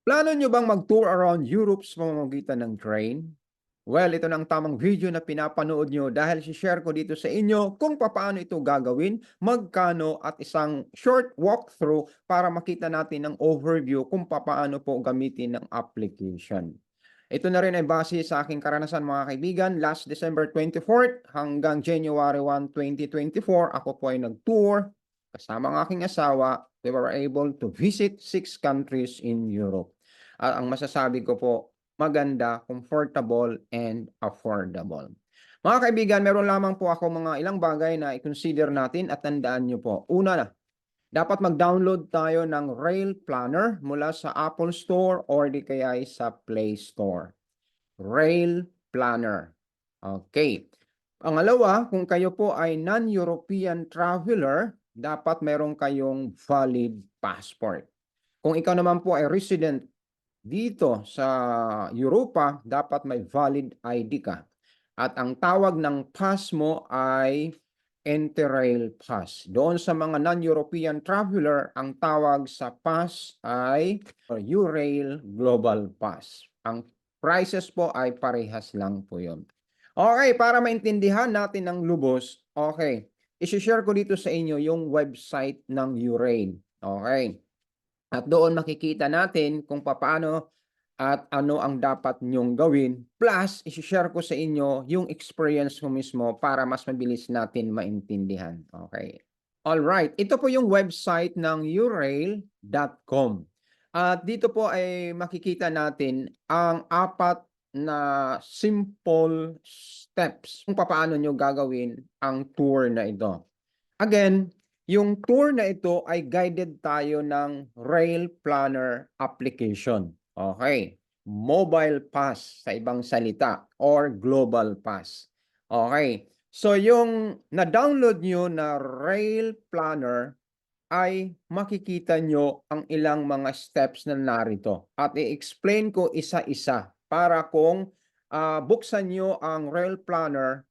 Plano nyo bang mag-tour around Europe sa pamamagitan ng train? Well, ito na ang tamang video na pinapanood nyo dahil si-share ko dito sa inyo kung paano ito gagawin, magkano at isang short walkthrough para makita natin ng overview kung paano po gamitin ng application. Ito na rin ay base sa aking karanasan mga kaibigan. Last December 24th hanggang January 1, 2024, ako po ay nag-tour kasama ang aking asawa. We were able to visit 6 countries in Europe. At ang masasabi ko po, maganda, comfortable, and affordable. Mga kaibigan, meron lamang po ako mga ilang bagay na i-consider natin at tandaan nyo po. Una na, dapat mag-download tayo ng Rail Planner mula sa Apple Store or di kaya sa Play Store. Rail Planner. Okay. Pangalawa, kung kayo po ay non-European traveler, dapat meron kayong valid passport. Kung ikaw naman po ay resident dito sa Europa, dapat may valid ID ka. At ang tawag ng pass mo ay Interrail Pass. Doon sa mga non-European traveler, ang tawag sa pass ay Eurail Global Pass. Ang prices po ay parehas lang po yun. Okay, para maintindihan natin ng lubos, okay, isi-share ko dito sa inyo yung website ng Eurail. Okay. At doon makikita natin kung paano at ano ang dapat nyong gawin. Plus, isi-share ko sa inyo yung experience ko mismo para mas mabilis natin maintindihan. Okay. Alright, ito po yung website ng urail.com. At dito po ay makikita natin ang 4 na simple steps kung paano nyo gagawin ang tour na ito. Again, yung tour na ito ay guided tayo ng Rail Planner application. Okay. Mobile Pass sa ibang salita or Global Pass. Okay. So yung na-download nyo na Rail Planner ay makikita nyo ang ilang mga steps na narito. At i-explain ko isa-isa para kung buksan nyo ang Rail Planner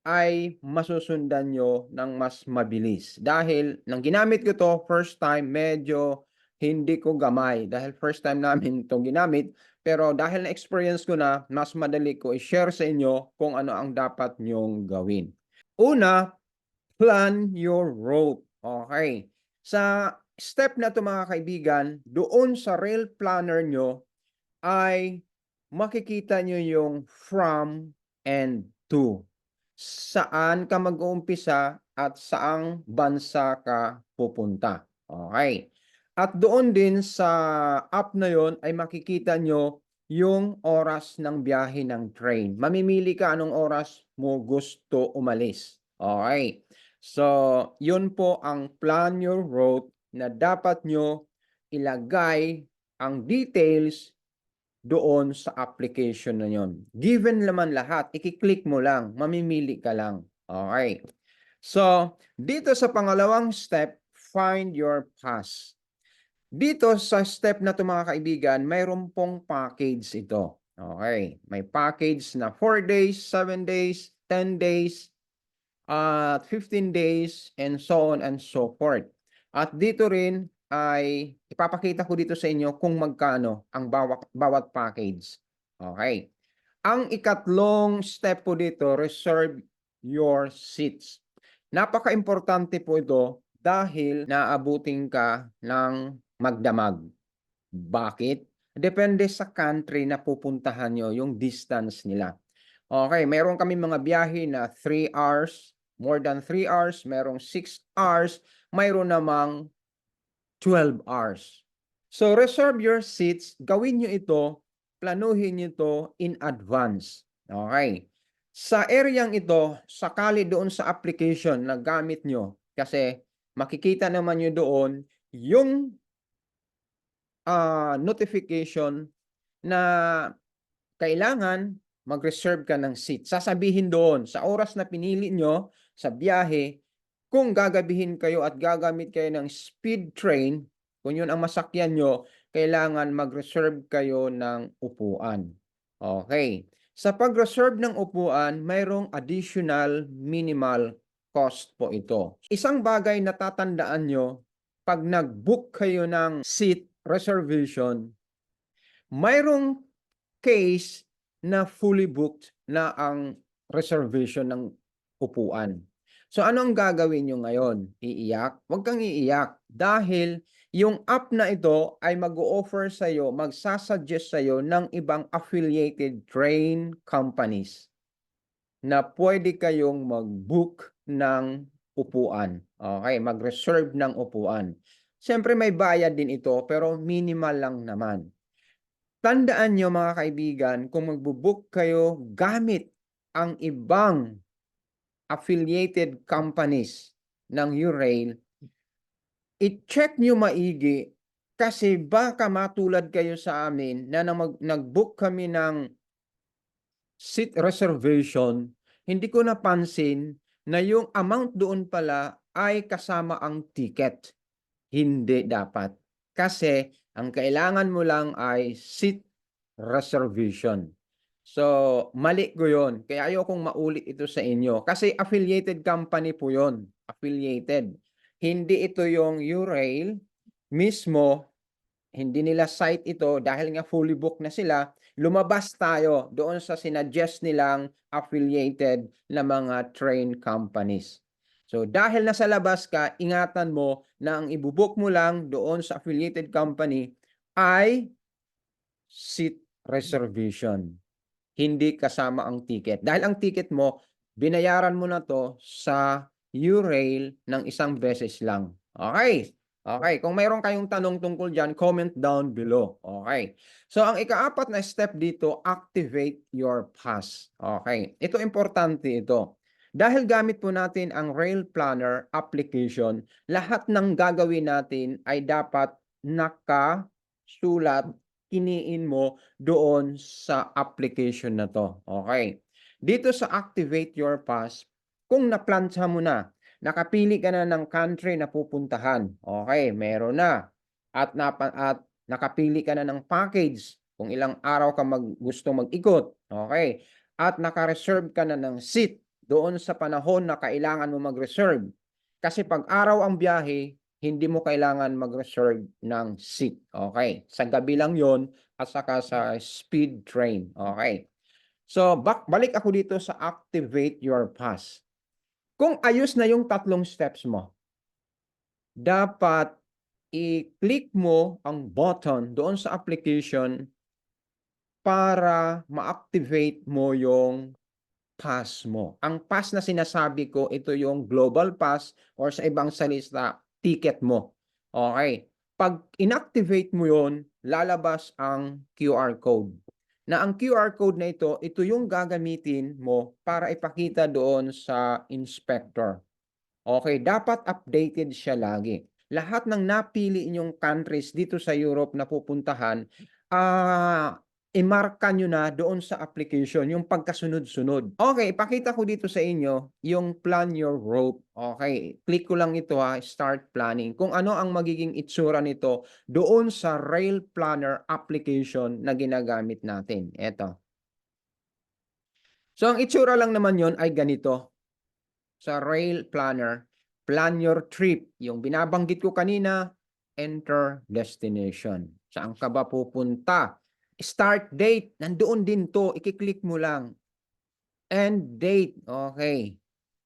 ay masusundan nyo ng mas mabilis. Dahil nang ginamit ko to first time, medyo hindi ko gamay. Dahil first time namin to ginamit. Pero dahil na-experience ko na, mas madali ko i-share sa inyo kung ano ang dapat nyong gawin. Una, plan your route. Okay. Sa step na to mga kaibigan, doon sa rail planner nyo ay makikita nyo yung from and to. Saan ka mag-uumpisa at saang bansa ka pupunta. Okay. At doon din sa app na yon ay makikita nyo yung oras ng biyahe ng train. Mamimili ka anong oras mo gusto umalis. Okay. So, yun po ang plan your route na dapat nyo ilagay ang details doon sa application na yon. Given naman lahat, i-click mo lang, mamimili ka lang. Okay. So, dito sa pangalawang step, find your pass. Dito sa step na ito mga kaibigan, mayroon pong package ito. Okay. May package na 4 days, 7 days, 10 days, 15 days, and so on and so forth. At dito rin ay ipapakita ko dito sa inyo kung magkano ang bawat package. Okay. Ang ikatlong step po dito, reserve your seats. Napaka-importante po ito dahil naabutin ka ng magdamag. Bakit? Depende sa country na pupuntahan nyo, yung distance nila. Okay, meron kami mga biyahe na 3 hours, more than 3 hours, merong 6 hours, mayroon namang 12 hours. So, reserve your seats. Gawin nyo ito, planuhin nyo ito in advance. Okay. Sa areang ito, sakali doon sa application na gamit nyo, kasi makikita naman nyo doon yung notification na kailangan mag-reserve ka ng seat. Sasabihin doon, sa oras na pinili nyo sa biyahe, kung gagabihin kayo at gagamit kayo ng speed train, kung yun ang masakyan nyo, kailangan mag-reserve kayo ng upuan. Okay. Sa pag-reserve ng upuan, mayroong additional minimal cost po ito. Isang bagay na tatandaan nyo, pag nag-book kayo ng seat reservation, mayroong case na fully booked na ang reservation ng upuan. So ano ang gagawin niyo ngayon? Iiyak? Huwag kang iiyak dahil yung app na ito ay mag-o-offer sa'yo, magsa-suggest sa'yo ng ibang affiliated train companies na pwede kayong mag-book ng upuan. Okay, mag-reserve ng upuan. Siyempre may bayad din ito pero minimal lang naman. Tandaan niyo mga kaibigan, kung magbo-book kayo gamit ang ibang affiliated companies ng URail, i-check niyo maigi kasi baka matulad kayo sa amin na nag-book kami ng seat reservation, hindi ko napansin na yung amount doon pala ay kasama ang ticket. Hindi dapat. Kasi ang kailangan mo lang ay seat reservation. So, mali ko yun. Kaya ayokong maulit ito sa inyo. Kasi affiliated company po yun. Affiliated. Hindi ito yung URail mismo. Hindi nila site ito dahil nga fully booked na sila. Lumabas tayo doon sa sinuggest nilang affiliated na mga train companies. So dahil nasa labas ka, ingatan mo na ang ibubook mo lang doon sa affiliated company ay seat reservation. Hindi kasama ang ticket. Dahil ang ticket mo, binayaran mo na to sa URail ng isang beses lang. Okay. Okay, kung mayroon kayong tanong tungkol dyan, comment down below. Okay. So, ang ikaapat na step dito, activate your pass. Okay. Ito, importante ito. Dahil gamit po natin ang Rail Planner application, lahat ng gagawin natin ay dapat nakasulat, kiniin mo doon sa application na to. Okay. Dito sa Activate Your Pass, kung naplansya mo na, nakapili ka na ng country na pupuntahan. Okay, meron na. At nakapili ka na ng package kung ilang araw ka gusto mag-ikot. Okay. At naka-reserve ka na ng seat doon sa panahon na kailangan mo mag-reserve. Kasi pag araw ang biyahe, hindi mo kailangan mag-reserve ng seat. Okay. Sa gabi lang yon at saka sa speed train. Okay. So, balik ako dito sa activate your pass. Kung ayos na yung tatlong steps mo, dapat i-click mo ang button doon sa application para ma-activate mo yung pass mo. Ang pass na sinasabi ko, ito yung global pass or sa ibang salita, ticket mo. Okay. Pag inactivate mo yon, lalabas ang QR code. Na ang QR code na ito yung gagamitin mo para ipakita doon sa inspector. Okay, dapat updated siya lagi. Lahat ng napili inyong countries dito sa Europe na pupuntahan, i-marka nyo na doon sa application yung pagkasunod-sunod. Okay, ipakita ko dito sa inyo yung plan your route. Okay, click ko lang ito start planning. Kung ano ang magiging itsura nito doon sa Rail Planner application na ginagamit natin. Ito. So, ang itsura lang naman yon ay ganito. Sa Rail Planner, plan your trip. Yung binabanggit ko kanina, enter destination. Saan ka ba pupunta? Start date, nandoon din to, i-click mo lang. End date, okay.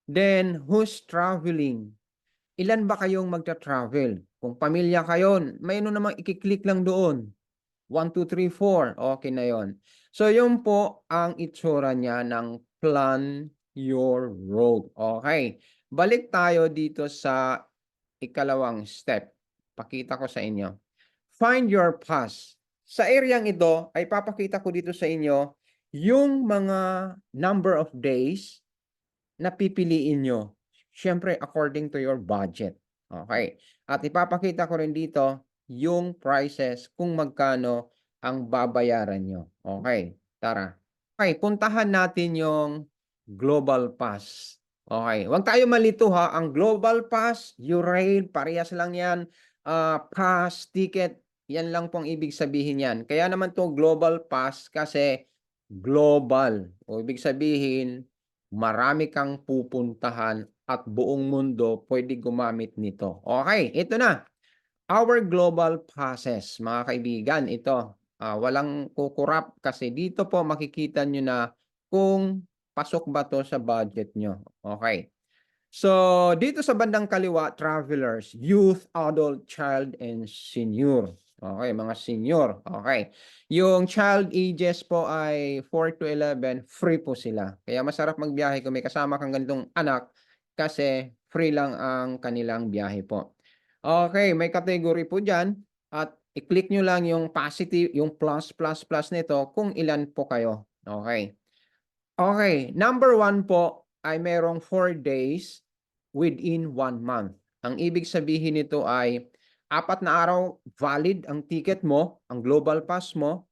Then, who's traveling? Ilan ba kayong magta-travel? Kung pamilya kayo, may ano namang i-click lang doon. 1, 2, 3, 4. Okay na yon. So, yun po ang itsura niya ng plan your road. Okay. Balik tayo dito sa ikalawang step. Pakita ko sa inyo. Find your pass. Sa areang ito, ay papakita ko dito sa inyo yung mga number of days na pipiliin nyo. Siyempre, according to your budget. Okay. At ipapakita ko rin dito yung prices kung magkano ang babayaran nyo. Okay. Tara. Okay, puntahan natin yung Global Pass. Okay. Huwag tayo malito ha. Ang Global Pass, URail, parehas lang yan. Pass, ticket, yan lang pong ibig sabihin yan. Kaya naman to Global Pass kasi global. O ibig sabihin, marami kang pupuntahan at buong mundo pwede gumamit nito. Okay, ito na. Our global passes, mga kaibigan, ito. walang kukurap kasi dito po makikita nyo na kung pasok ba 'to sa budget nyo. Okay. So, dito sa bandang kaliwa, travelers, youth, adult, child, and senior. Okay, mga senior. Okay. Yung child ages po ay 4 to 11, free po sila. Kaya masarap magbiyahe kung may kasama kang ganitong anak kasi free lang ang kanilang biyahe po. Okay, may category po dyan at i-click nyo lang yung positive, yung plus, plus, plus nito kung ilan po kayo. Okay. Okay, number 1 po ay merong 4 days within 1 month. Ang ibig sabihin nito ay 4 na araw valid ang ticket mo, ang global pass mo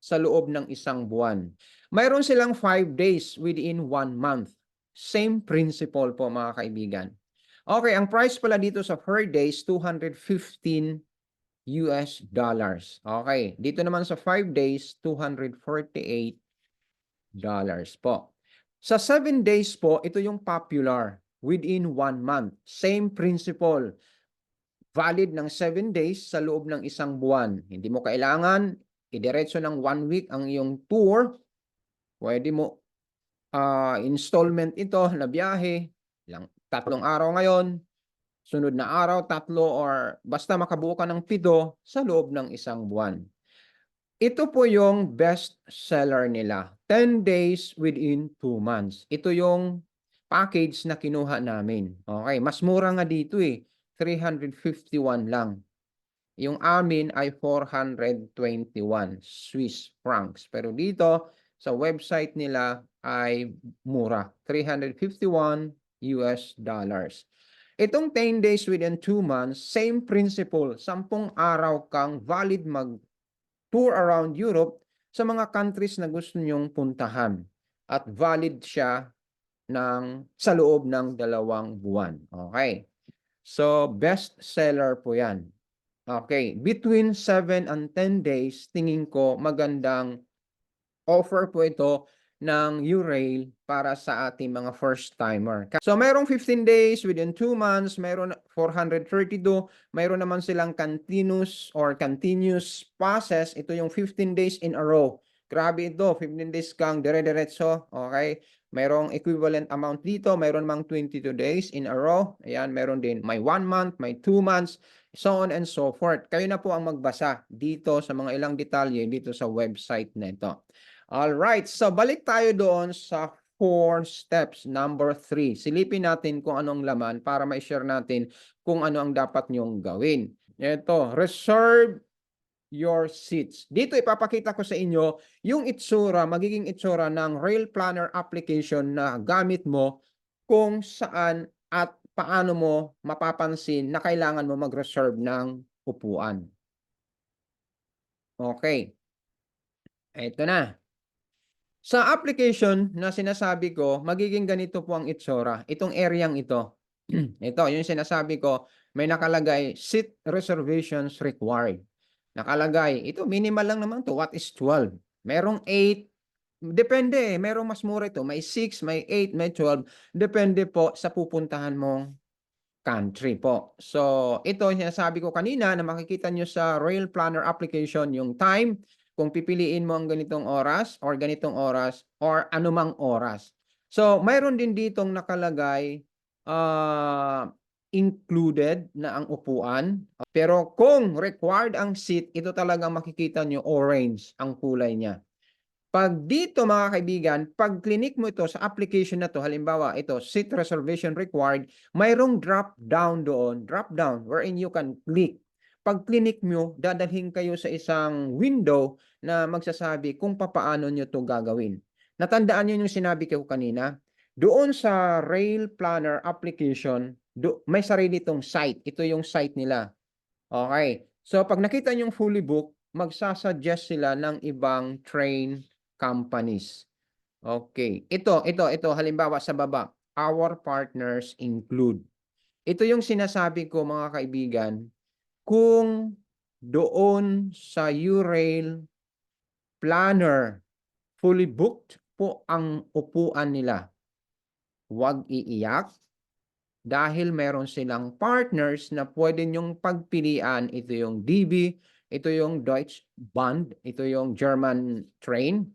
sa loob ng 1 buwan. Mayroon silang 5 days within 1 month. Same principle po mga kaibigan. Okay, ang price pala dito sa 4 days, $215. Okay, dito naman sa 5 days, $248 po. Sa 7 days po, ito yung popular within 1 month. Same principle. Valid ng 7 days sa loob ng 1 buwan. Hindi mo kailangan idiretso ng 1 week ang iyong tour. Pwede mo installment ito na biyahe. 3 araw ngayon, sunod na araw 3 or basta makabuo ka ng 7 sa loob ng 1 buwan. Ito po yung best seller nila. 10 days within 2 months. Ito yung package na kinuha namin. Okay, mas mura nga dito eh. 351 lang. Yung amin ay 421 Swiss francs. Pero dito sa website nila ay mura. 351 US dollars. Itong 10 days within 2 months, same principle. 10 araw kang valid mag-tour around Europe sa mga countries na gusto nyong puntahan. At valid siya sa loob ng 2 buwan. Okay. So, best seller po yan. Okay. Between 7 and 10 days, tingin ko magandang offer po ito ng Eurail para sa ating mga first-timer. So, mayroong 15 days within 2 months, mayroon 432, mayroon naman silang continuous passes. Ito yung 15 days in a row. Grabe ito, 15 days kang dire-diretso, okay? Mayroong equivalent amount dito, mayroon mang 22 days in a row. Ayan, mayroon din may 1 month, may 2 months, so on and so forth. Kayo na po ang magbasa dito sa mga ilang detalye dito sa website na ito. Alright, so balik tayo doon sa 4 steps. Number 3, silipin natin kung anong laman para ma-share natin kung ano ang dapat nyong gawin. Ito, reserve your seats. Dito ipapakita ko sa inyo yung itsura, magiging itsura ng Rail Planner application na gamit mo kung saan at paano mo mapapansin na kailangan mo mag-reserve ng upuan. Okay. Ito na. Sa application na sinasabi ko, magiging ganito po ang itsura. Itong areang ito. Ito, yung sinasabi ko, may nakalagay, seat reservations required. Nakalagay, ito minimal lang naman to. What is 12? Merong 8. Depende, merong mas mura ito. May 6, may 8, may 12. Depende po sa pupuntahan mong country po. So, ito sinasabi ko kanina na makikita nyo sa Rail Planner application yung time, kung pipiliin mo ang ganitong oras or anumang oras. So, mayroon din ditong nakalagay included na ang upuan. Pero kung required ang seat, ito talagang makikita nyo orange ang kulay niya. Pag dito mga kaibigan, pag clinic mo ito sa application na to, halimbawa ito, seat reservation required, mayroong drop down doon, drop down wherein you can click. Pag clinic mo, dadalhin kayo sa isang window na magsasabi kung papaano nyo to gagawin. Natandaan nyo yung sinabi ko kanina? Doon sa Rail Planner application, may sarili itong site. Ito yung site nila. Okay. So, pag nakita nyo yung fully book, magsasuggest sila ng ibang train companies. Okay. Ito. Halimbawa sa baba, our partners include. Ito yung sinasabi ko mga kaibigan, kung doon sa Eurail Planner, fully booked po ang upuan nila. Huwag iiyak dahil meron silang partners na pwede nyong pagpilian. Ito yung DB, Ito yung Deutsche Bahn, ito yung German train.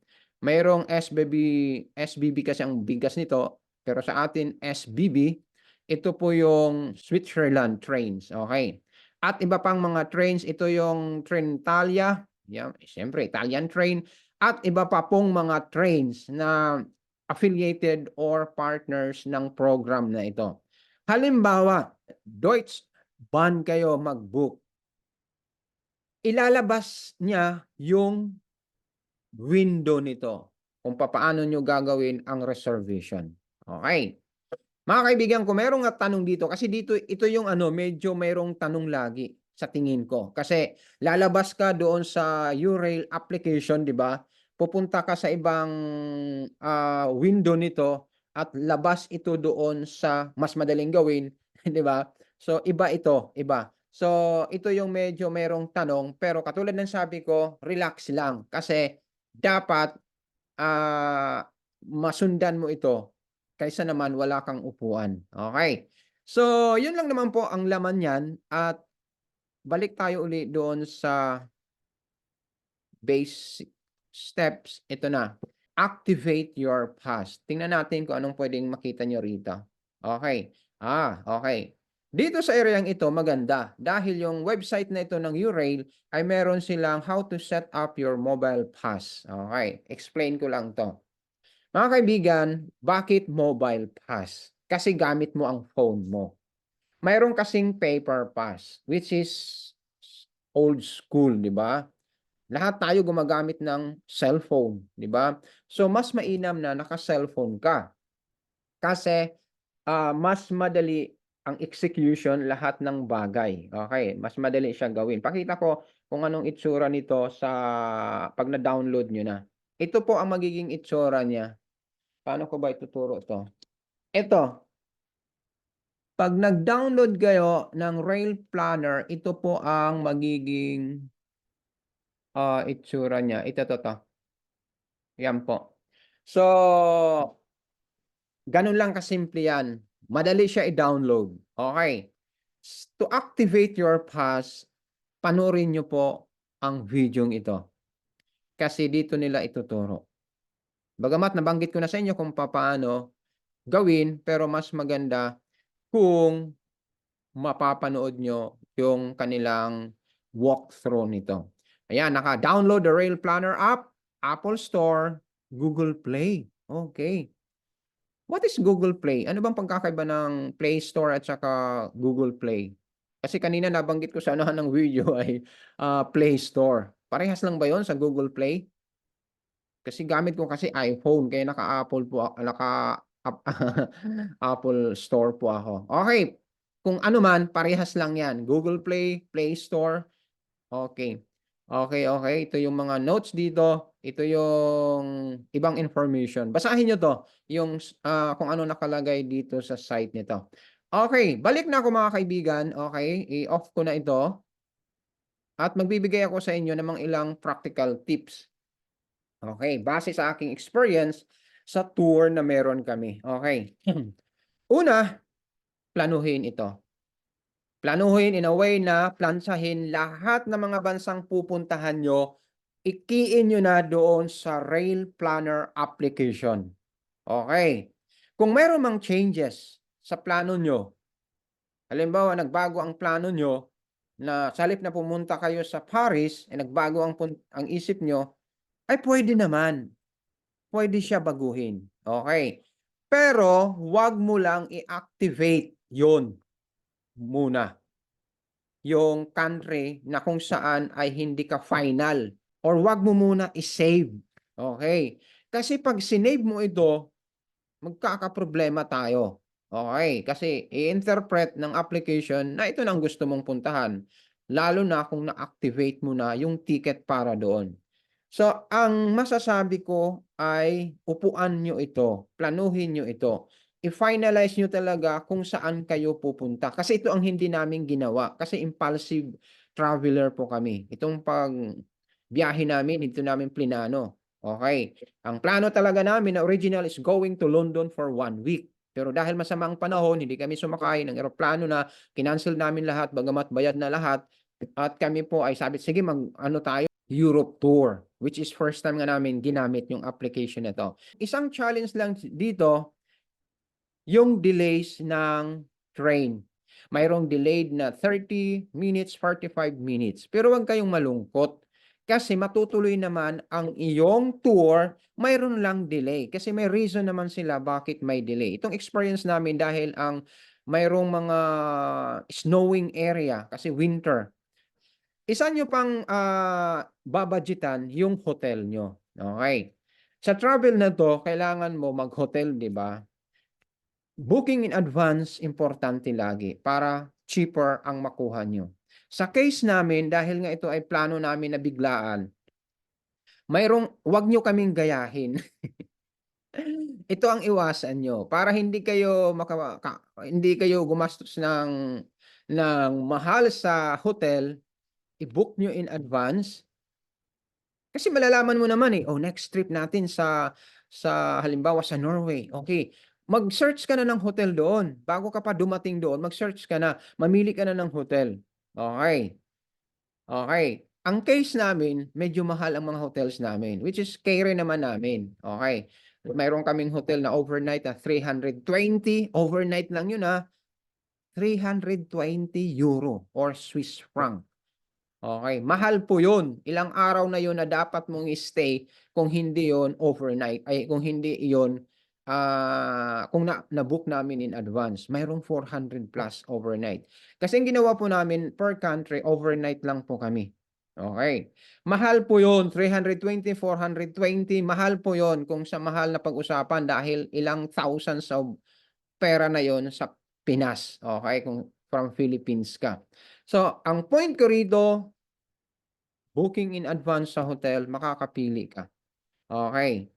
Mayroong SBB kasi ang bigkas nito, pero sa atin SBB, ito po yung Switzerland trains, okay. At iba pang mga trains, ito yung Trenitalia, yan, siyempre Italian train, at iba pa pong mga trains na affiliated or partners ng program na ito. Halimbawa, Deutsche Bahn kayo mag-book, ilalabas niya yung window nito kung papaano nyo gagawin ang reservation. Okay. Mga kaibigan ko, merong nga tanong dito kasi dito ito yung medyo mayroong tanong lagi sa tingin ko. Kasi lalabas ka doon sa URail application, 'di ba? Pupunta ka sa ibang window nito at labas ito doon sa mas madaling gawin, 'di ba? So iba ito, iba. So ito yung medyo mayroong tanong, pero katulad ng sabi ko, relax lang kasi dapat masundan mo ito kaysa naman wala kang upuan. Okay. So, yun lang naman po ang laman niyan at balik tayo uli doon sa basic steps. Ito na. Activate your past. Tingnan natin kung anong pwedeng makita nyo rito. Okay. Okay. Dito sa areang ito, maganda. Dahil yung website na ito ng URail ay meron silang how to set up your mobile pass. Okay. Explain ko lang to. Mga kaibigan, bakit mobile pass? Kasi gamit mo ang phone mo. Mayroon kasing paper pass, which is old school, di ba? Lahat tayo gumagamit ng cellphone, di ba? So, mas mainam na naka-cellphone ka. Kasi, mas madali ang execution lahat ng bagay. Okay, mas madali siya gawin. Pakita ko kung anong itsura nito sa pag na-download nyo na. Ito po ang magiging itsura niya. Paano ko ba ituturo to? Ito, pag nag-download kayo ng Rail Planner, ito po ang magiging itsura niya. Ito, to. Yan po. So, ganun lang kasimple yan. Madali siya i-download. Okay. To activate your pass, panoorin nyo po ang video ito. Kasi dito nila ituturo. Bagamat nabanggit ko na sa inyo kung paano gawin, pero mas maganda kung mapapanood nyo yung kanilang walkthrough nito. Ayan, naka-download the Rail Planner app, Apple Store, Google Play. Okay. What is Google Play? Ano bang pagkakaiba ng Play Store at saka Google Play? Kasi kanina nabanggit ko sa anuhan ng video ay Play Store. Parehas lang ba yon sa Google Play? Kasi gamit ko kasi iPhone kaya naka-Apple po Apple Store po ako. Okay. Kung ano man, parehas lang 'yan. Google Play, Play Store. Okay. Okay. Ito yung mga notes dito. Ito yung ibang information. Basahin niyo 'to, yung kung ano nakalagay dito sa site nito. Okay, balik na ako mga kaibigan. Okay, i-off ko na ito at magbibigay ako sa inyo ng mga ilang practical tips. Okay, base sa aking experience sa tour na meron kami. Okay. Una, planuhin ito. Planuhin in a way na plansahin lahat ng mga bansang pupuntahan nyo, ikiin nyo na doon sa Rail Planner application. Okay. Kung meron mang changes sa plano nyo, halimbawa nagbago ang plano nyo, na sa halip na pumunta kayo sa Paris, nagbago ang isip nyo, ay pwede naman. Pwede siya baguhin. Okay. Pero, wag mo lang i-activate yon muna. Yung country na kung saan ay hindi ka final. Or wag mo muna i-save. Okay. Kasi pag sinave mo ito, magkakaproblema tayo. Okay. Kasi i-interpret ng application na ito na ang gusto mong puntahan. Lalo na kung na-activate mo na yung ticket para doon. So, ang masasabi ko ay upuan nyo ito, planuhin nyo ito. I-finalize nyo talaga kung saan kayo pupunta. Kasi ito ang hindi namin ginawa. Kasi impulsive traveler po kami. Itong biyahe namin, ito namin plinano. Okay. Ang plano talaga namin na original is going to London for 1 week. Pero dahil masama ang panahon, hindi kami sumakay ng eroplano na kinancel namin lahat, bagamat bayad na lahat. At kami po ay sabi, sige mag-ano tayo, Europe tour, which is first time nga namin ginamit yung application na 'to. Isang challenge lang dito, yung delays ng train. Mayroong delayed na 30 minutes, 45 minutes. Pero huwag kayong malungkot kasi matutuloy naman ang iyong tour, mayroon lang delay. Kasi may reason naman sila bakit may delay. Itong experience namin dahil ang mayroong mga snowing area kasi winter. Isa niyo pang, babudgetan yung hotel niyo, okey. Sa travel na 'to kailangan mo mag-hotel, 'di ba? Booking in advance importante lagi para cheaper ang makuha niyo. Sa case namin dahil nga ito ay plano namin na biglaan, 'wag niyo kaming gayahin. Ito ang iwasan niyo para hindi kayo gumastos ng mahal sa hotel, i-book niyo in advance. Kasi malalaman mo naman, eh, oh, next trip natin sa halimbawa sa Norway, okay. Mag-search ka na ng hotel doon, bago ka pa dumating doon mag-search ka na, mamili ka na ng hotel, okay. Okay. Ang case namin medyo mahal ang mga hotels namin, which is care naman namin, okay. Mayroon kaming hotel na overnight na 320, overnight lang yun, €320 or Swiss franc. Okay, mahal po 'yun. Ilang araw na 'yun na dapat mong i-stay kung hindi 'yun overnight, ay kung hindi 'yun, kung na-book namin in advance. Mayroong 400 plus overnight. Kasi ang ginawa po namin per country, overnight lang po kami. Okay. Mahal po 'yun, 320, 420, mahal po 'yun kung sa mahal na pag-usapan dahil ilang thousands of pera na 'yun sa Pinas, okay, kung from Philippines ka. So, ang point ko rito, booking in advance sa hotel, makakapili ka. Okay.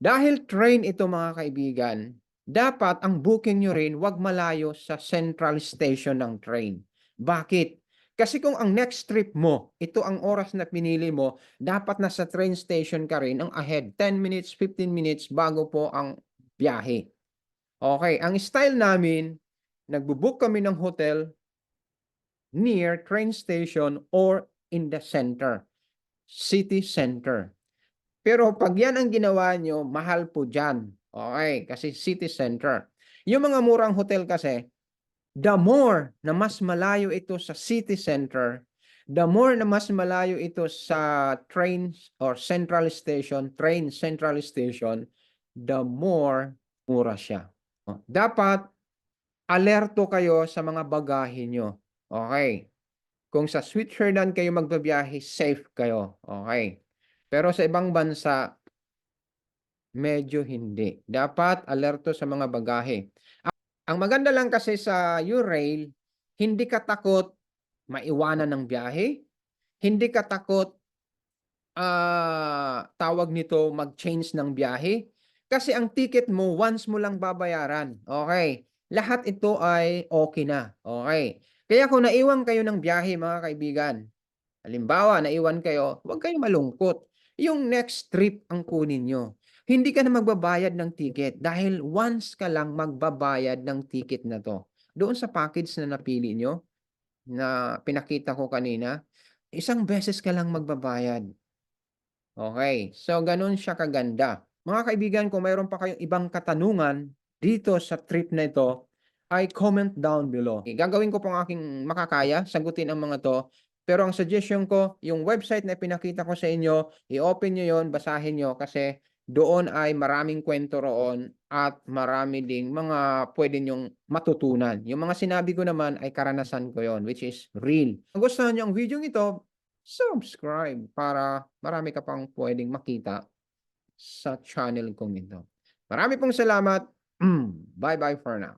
Dahil train ito mga kaibigan, dapat ang booking nyo rin 'wag malayo sa central station ng train. Bakit? Kasi kung ang next trip mo, ito ang oras na pinili mo, dapat nasa train station ka rin ang ahead, 10 minutes, 15 minutes bago po ang biyahe. Okay, ang style namin, nagbo-book kami ng hotel near train station or in the center, city center. Pero 'pag 'yan ang ginawa niyo, mahal po diyan, okey, kasi city center. Yung mga murang hotel kasi, the more na mas malayo ito sa city center, the more na mas malayo ito sa train or central station, train central station, the more mura siya. Oh, dapat alerto kayo sa mga bagahe niyo, okey. Kung sa Switzerland kayo magbibiyahe, safe kayo, okey. Pero sa ibang bansa, medyo hindi. Dapat alerto sa mga bagahe. Ang maganda lang kasi sa U-Rail, hindi ka takot maiwanan ng biyahe, hindi ka takot, tawag nito, mag-change ng biyahe. Kasi ang ticket mo once mo lang babayaran, okey. Lahat ito ay okey na, okey. Kaya kung naiwan kayo ng biyahe mga kaibigan, halimbawa naiwan kayo, huwag kayong malungkot. Yung next trip ang kunin niyo. Hindi ka na magbabayad ng ticket dahil once ka lang magbabayad ng ticket na 'to. Doon sa package na napili niyo, na pinakita ko kanina, isang beses ka lang magbabayad. Okay, so gano'n siya kaganda. Mga kaibigan, kung mayroon pa kayong ibang katanungan dito sa trip na ito, ay comment down below. Gagawin ko po ang aking makakaya, sagutin ang mga 'to. Pero ang suggestion ko, yung website na pinakita ko sa inyo, i-open niyo 'yon, basahin niyo kasi doon ay maraming kuwento roon at marami ding mga puwede niyong matutunan. Yung mga sinabi ko naman ay karanasan ko 'yon, which is real. Kung gustuhan niyo ang videong ito, subscribe para marami ka pang puwedeng makita sa channel kong ito. Marami pong salamat. Bye-bye for now.